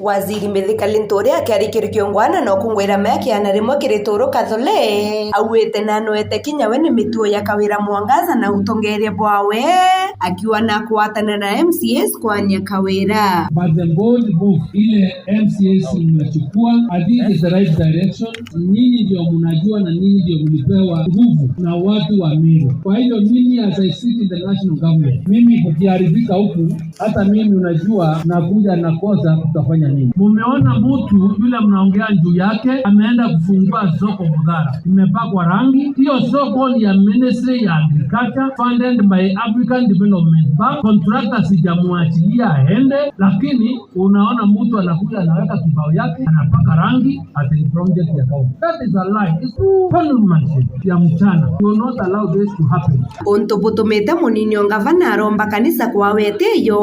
Waziri Mithika Linturi akiarikiri kiongwana no kungwira meki ana rimwe kirituru kathole awite na noete kinya we ni mituo ya kawira mwangaza na utongeria bwawe akiwa na kuatana na MCS kwanya kawira. But the bold move ile MCS mnachukua I think is the right direction. Nyinyi ndio mnajua na nyinyi ndio mlipewa nguvu na watu wa Meru. Kwa hiyo mimi as I sit in the national government, mimi kukiharibika huku hata mimi unajua nakuja nakosa tutafanya nini? Mumeona mtu yule mnaongea juu yake ameenda kufungua soko Mudhara, imepakwa rangi. Hiyo soko ni ya Ministry ya Agriculture funded by African Development Bank. Contractor sijamwachilia aende, lakini unaona mtu anakuja anaweka kibao yake anapaka rangi at the project ya kaunti. That is a lie. It's conmanship ya mchana. You will not allow this to happen. Onto butumete munini ongavana aromba kanisa kwa weteyo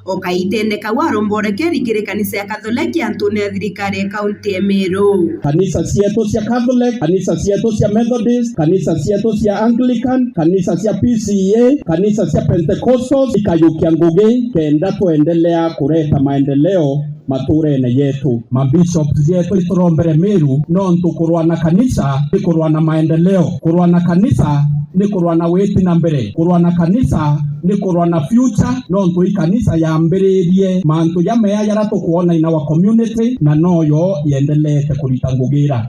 okaitendeka waromborekeri kire kanisa ya Catholic Antonia thirikari ya kaunti ya Meru. Kanisa cietu cia Catholic, kanisa cietu cia Methodist, kanisa cietu cia Anglican, kanisa cia PCA, kanisa cia Pentecostals ikayukia ngugi kenda tuendelea kuleta maendeleo maturene yetu. Mabishops yetu iturombere Meru no ntukurwa na kanisa ni kurwa na maendeleo, kurwa na kanisa ni kurwa na weti na mbere, kurwa na kanisa ni kurwa na future. No ntui kanisa ya mbiririe mantu ya meya yaratukuona in our community na noyo yendelete kurita ngugira.